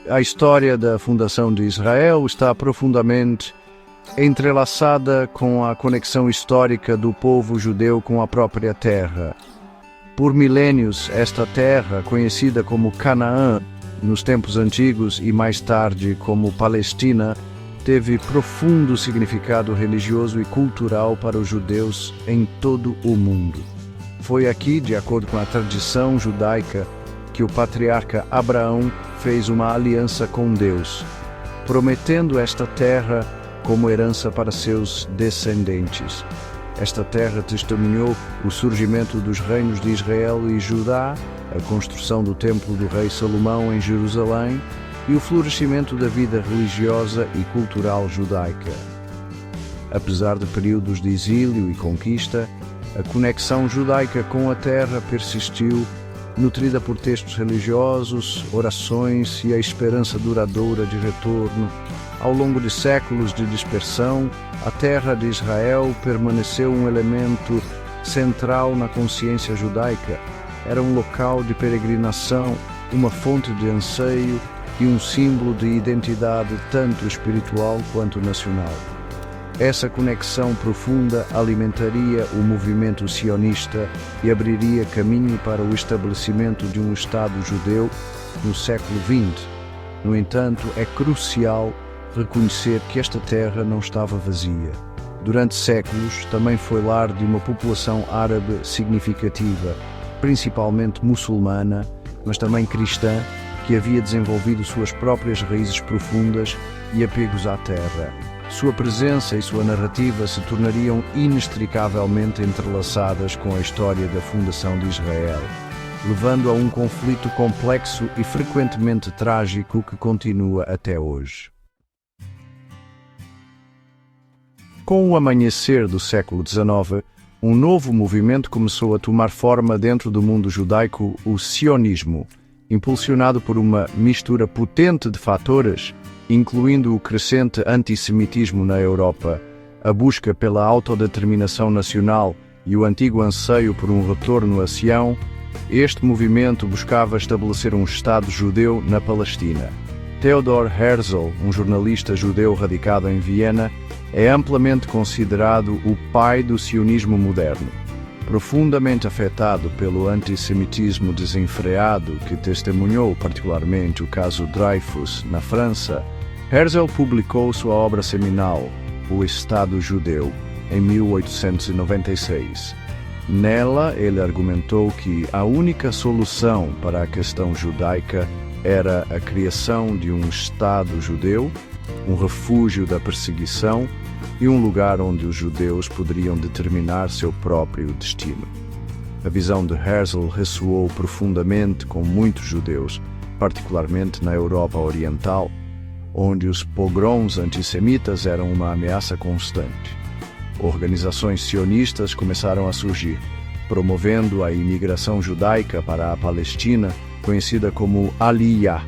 A história da fundação de Israel está profundamente entrelaçada com a conexão histórica do povo judeu com a própria terra. Por milênios, esta terra, conhecida como Canaã nos tempos antigos e mais tarde como Palestina, teve profundo significado religioso e cultural para os judeus em todo o mundo. Foi aqui, de acordo com a tradição judaica, que o patriarca Abraão fez uma aliança com Deus, prometendo esta terra como herança para seus descendentes. Esta terra testemunhou o surgimento dos reinos de Israel e Judá, a construção do templo do rei Salomão em Jerusalém e o florescimento da vida religiosa e cultural judaica. Apesar de períodos de exílio e conquista, a conexão judaica com a terra persistiu, nutrida por textos religiosos, orações e a esperança duradoura de retorno. Ao longo de séculos de dispersão, a terra de Israel permaneceu um elemento central na consciência judaica. Era um local de peregrinação, uma fonte de anseio e um símbolo de identidade tanto espiritual quanto nacional. Essa conexão profunda alimentaria o movimento sionista e abriria caminho para o estabelecimento de um Estado judeu no século XX. No entanto, é crucial reconhecer que esta terra não estava vazia. Durante séculos, também foi lar de uma população árabe significativa, principalmente muçulmana, mas também cristã, que havia desenvolvido suas próprias raízes profundas e apegos à terra. Sua presença e sua narrativa se tornariam inextricavelmente entrelaçadas com a história da fundação de Israel, levando a um conflito complexo e frequentemente trágico que continua até hoje. Com o amanhecer do século XIX, um novo movimento começou a tomar forma dentro do mundo judaico, o sionismo, impulsionado por uma mistura potente de fatores, incluindo o crescente antissemitismo na Europa, a busca pela autodeterminação nacional e o antigo anseio por um retorno a Sião. Este movimento buscava estabelecer um Estado judeu na Palestina. Theodor Herzl, um jornalista judeu radicado em Viena, é amplamente considerado o pai do sionismo moderno. Profundamente afetado pelo antissemitismo desenfreado que testemunhou particularmente o caso Dreyfus na França, Herzl publicou sua obra seminal, O Estado Judeu, em 1896. Nela, ele argumentou que a única solução para a questão judaica era a criação de um Estado judeu, um refúgio da perseguição e um lugar onde os judeus poderiam determinar seu próprio destino. A visão de Herzl ressoou profundamente com muitos judeus, particularmente na Europa Oriental, onde os pogroms antissemitas eram uma ameaça constante. Organizações sionistas começaram a surgir, promovendo a imigração judaica para a Palestina, conhecida como Aliyah,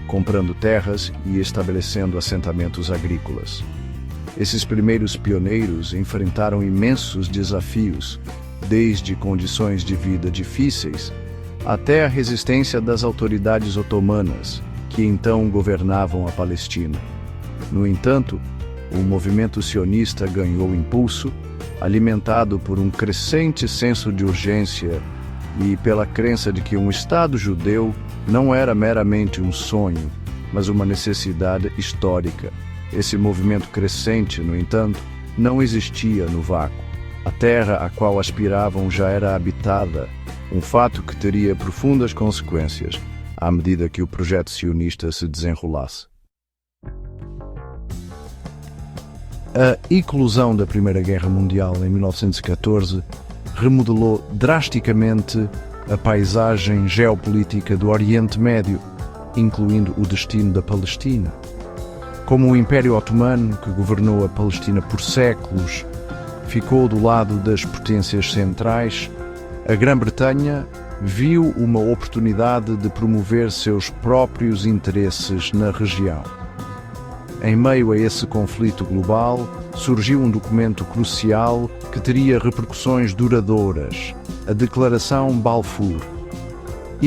comprando terras e estabelecendo assentamentos agrícolas. Esses primeiros pioneiros enfrentaram imensos desafios, desde condições de vida difíceis até a resistência das autoridades otomanas, que então governavam a Palestina. No entanto, o movimento sionista ganhou impulso, alimentado por um crescente senso de urgência e pela crença de que um Estado judeu não era meramente um sonho, mas uma necessidade histórica. Esse movimento crescente, no entanto, não existia no vácuo. A terra a qual aspiravam já era habitada, um fato que teria profundas consequências à medida que o projeto sionista se desenrolasse. A eclosão da Primeira Guerra Mundial em 1914 remodelou drasticamente a paisagem geopolítica do Oriente Médio, incluindo o destino da Palestina. Como o Império Otomano, que governou a Palestina por séculos, ficou do lado das potências centrais, a Grã-Bretanha viu uma oportunidade de promover seus próprios interesses na região. Em meio a esse conflito global, surgiu um documento crucial que teria repercussões duradouras, a Declaração Balfour.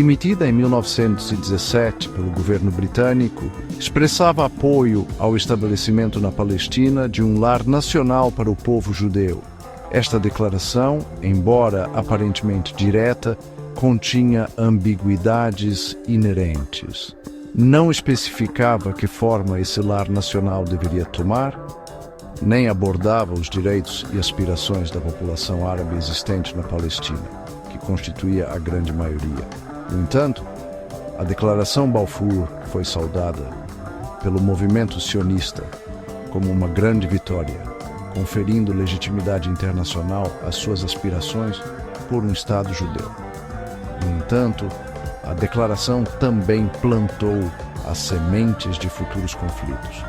emitida em 1917 pelo governo britânico, expressava apoio ao estabelecimento na Palestina de um lar nacional para o povo judeu. Esta declaração, embora aparentemente direta, continha ambiguidades inerentes. Não especificava que forma esse lar nacional deveria tomar, nem abordava os direitos e aspirações da população árabe existente na Palestina, que constituía a grande maioria. No entanto, a Declaração Balfour foi saudada pelo movimento sionista como uma grande vitória, conferindo legitimidade internacional às suas aspirações por um Estado judeu. No entanto, a declaração também plantou as sementes de futuros conflitos.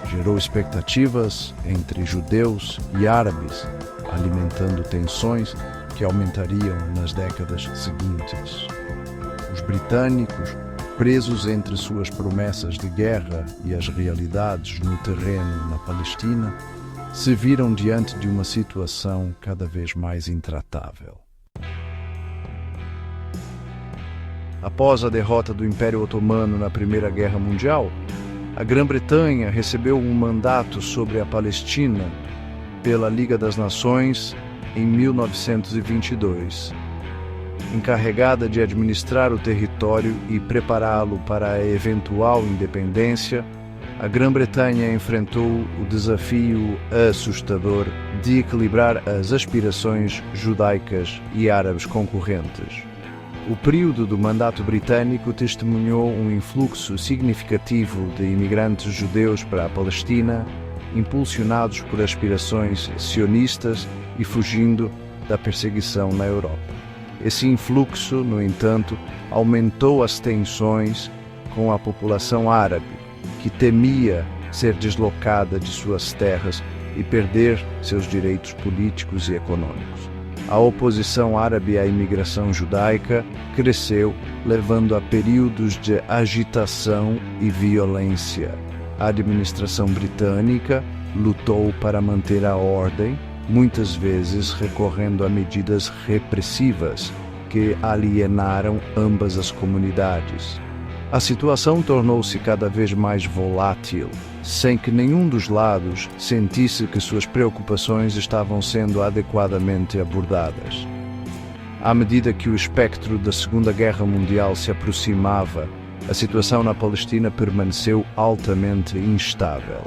Gerou expectativas entre judeus e árabes, alimentando tensões que aumentariam nas décadas seguintes. Os britânicos, presos entre suas promessas de guerra e as realidades no terreno na Palestina, se viram diante de uma situação cada vez mais intratável. Após a derrota do Império Otomano na Primeira Guerra Mundial, a Grã-Bretanha recebeu um mandato sobre a Palestina pela Liga das Nações em 1922. Encarregada de administrar o território e prepará-lo para a eventual independência, a Grã-Bretanha enfrentou o desafio assustador de equilibrar as aspirações judaicas e árabes concorrentes. O período do mandato britânico testemunhou um influxo significativo de imigrantes judeus para a Palestina, impulsionados por aspirações sionistas e fugindo da perseguição na Europa. Esse influxo, no entanto, aumentou as tensões com a população árabe, que temia ser deslocada de suas terras e perder seus direitos políticos e econômicos. A oposição árabe à imigração judaica cresceu, levando a períodos de agitação e violência. A administração britânica lutou para manter a ordem, muitas vezes recorrendo a medidas repressivas que alienaram ambas as comunidades. A situação tornou-se cada vez mais volátil, sem que nenhum dos lados sentisse que suas preocupações estavam sendo adequadamente abordadas. À medida que o espectro da Segunda Guerra Mundial se aproximava, a situação na Palestina permaneceu altamente instável.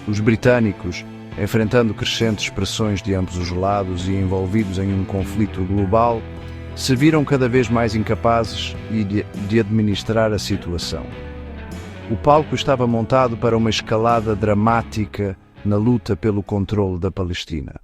Os britânicos, enfrentando crescentes pressões de ambos os lados e envolvidos em um conflito global, se viram cada vez mais incapazes de administrar a situação. O palco estava montado para uma escalada dramática na luta pelo controle da Palestina.